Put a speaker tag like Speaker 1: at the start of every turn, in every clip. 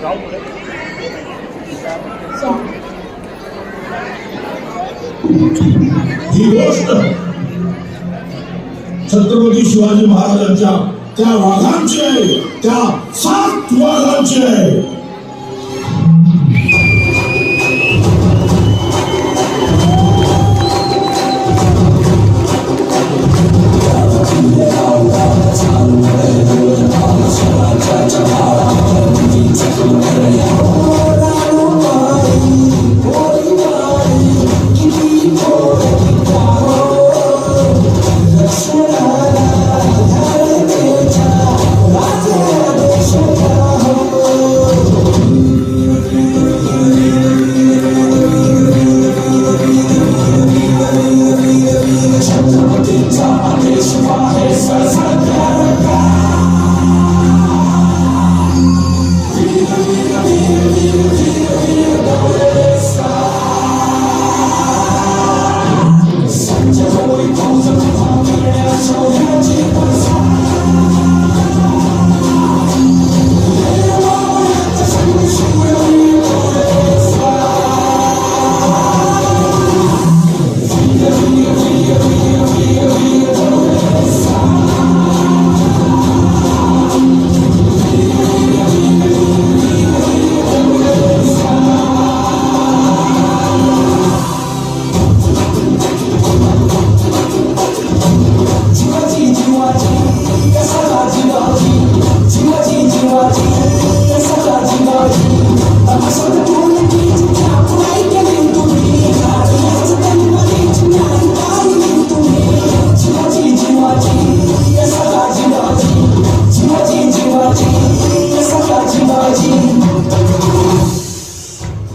Speaker 1: ही गोष्ट छत्रपती शिवाजी महाराजांच्या त्या वाघांची आहे, त्या 7 वाघांची आहे.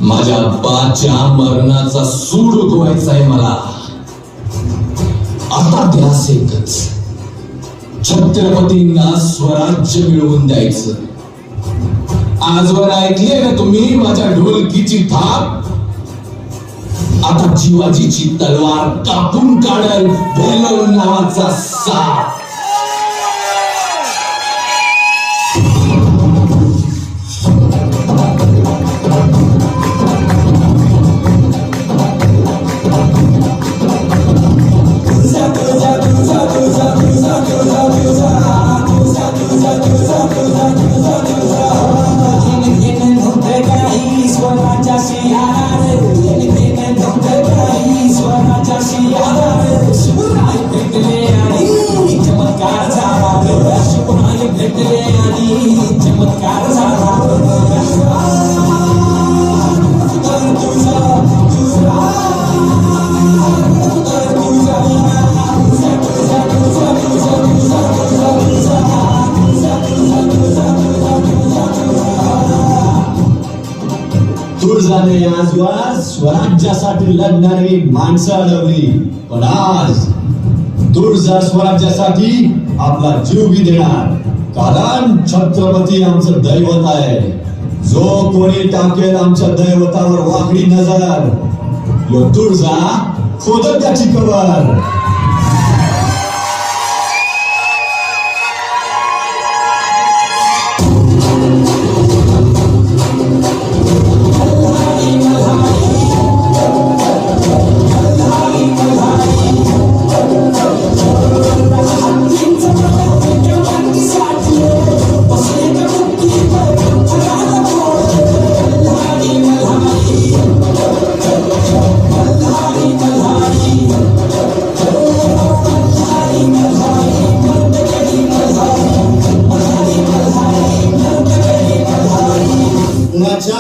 Speaker 2: माझ्या बाच्या मरणाचा सूड उगवायचा आहे मला. आता ध्यास एकच, छत्रपतींना स्वराज्य मिळवून द्यायचं. आजवर ऐकले ना तुम्ही माझ्या ढोलकीची थाप? आता शिवाजीची तलवार कापून काढल भेलोर नावाचा साप.
Speaker 3: तुळजाने आजवर स्वराज्यासाठी लढणारी माणसं अडवली, पण आज तुळजा स्वराज्यासाठी आपला जीव बी देणार. कारण छत्रपती आमचं दैवत आहे. जो कोणी टाकेल आमच्या दैवतावर वाकडी नजर, यो तुळजा खोदत त्याची कबर.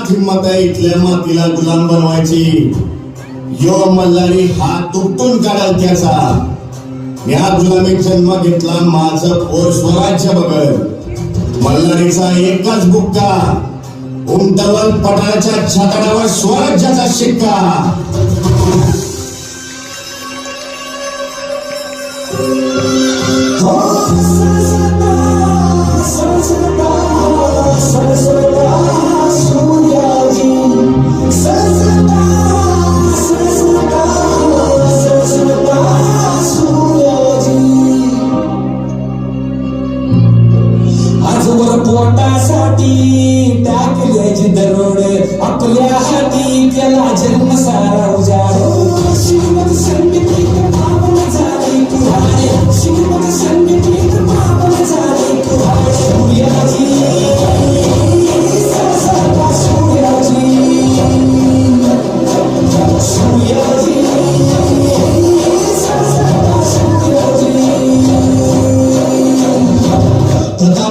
Speaker 1: हिम्मत आहे इथल्या मातीला गुलाम बनवायची. यो मल्हारी हात उपटून काढाल त्याचा. या गुलामीत जन्म घेतला माझं पोर स्वराज्य बघल. मल्हारीचा एकच बुक्का, उमटवल पठाराच्या छाताडावर स्वराज्याचा शिक्का.
Speaker 2: पोटासाठी टाकल्याची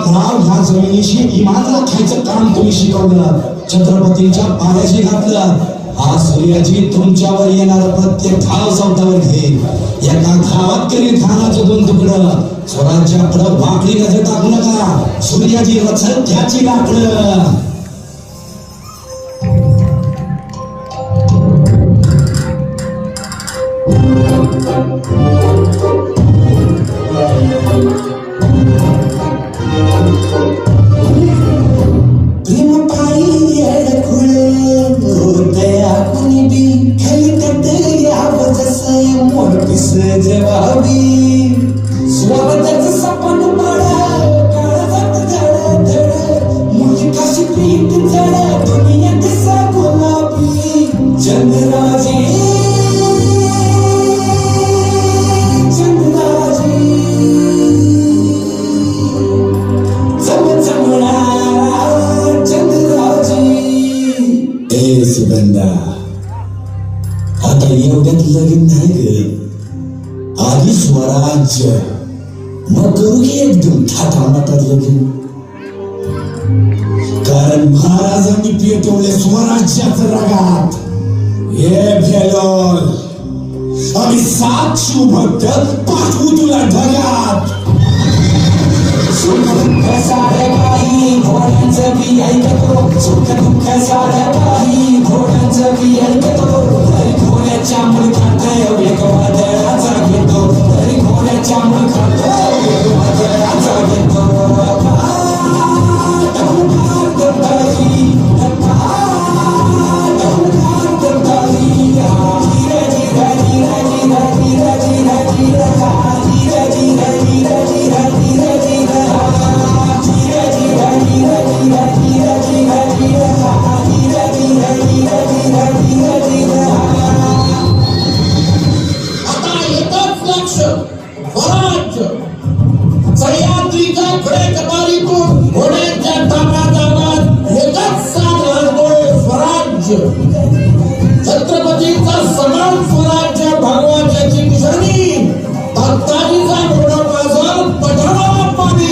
Speaker 3: एकनाथराव ह्या जमिनीशी इमान राखायचं काम तुम्ही शिकवलं, छत्रपतींच्या पायाशी घातलं. हा सूर्याजी तुमच्यावर येणारा प्रत्येक घाव चौथावर घेईल. एका घावात करील खानाचं 2 तुकडं. स्वराज्याकडं वाकडी नजर टाकू नका. सूर्याजी रचल त्याची लाकडं. सुगंधा, आता एवढ्यात लगीन नाही ग. आधी स्वराज्य, मग करू की एकदम थाटामाटात लगीन. कारण महाराजांनी पेटवले स्वराज्याचं रगात. हे फेलोल, आम्ही 7 शिवभक्त पाठवू तुला ढगात. सुख दुःख सारं काही घोड्यांचं बी ऐकतो. सुख दुःख सारं काही घोड्यांचं बी ऐकतो. तरी घोड्याच्या मुलखात एक वादळाचा घेतो. तरी घोड्याच्या मुलखात एक वादळाचा घेतो.
Speaker 4: छत्रपतींचा समान स्वराज्य भगवाच्याची निशाणी. भक्तांचा घोडा माझा पठाराला पाणी.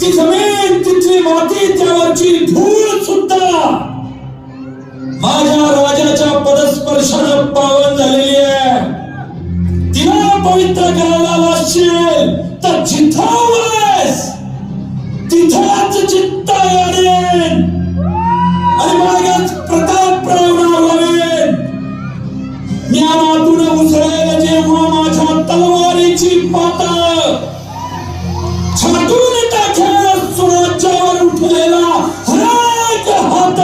Speaker 3: ती जमीन, तिथली माती, त्यावरची धूळ सुद्धा माझ्या राजाच्या पदस्पर्शानं पावन झालेली आहे. तिला पवित्र करायला वाटशील तर जिथं वास तिथंच चित्त आणेन आणि मागच प्रतापराव लावेन. ज्ञानातून उसळेल जेव्हा माझ्या तलवारीची पाता छाटून टाकेल स्वराज्यावर उठलेला हरेक हात.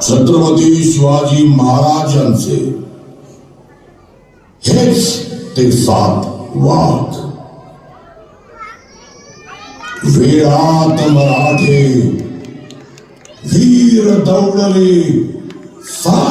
Speaker 1: छत्रपती शिवाजी महाराजांचे हेच ते 7 वाघ. वेळात मराठे वीर दौडले 7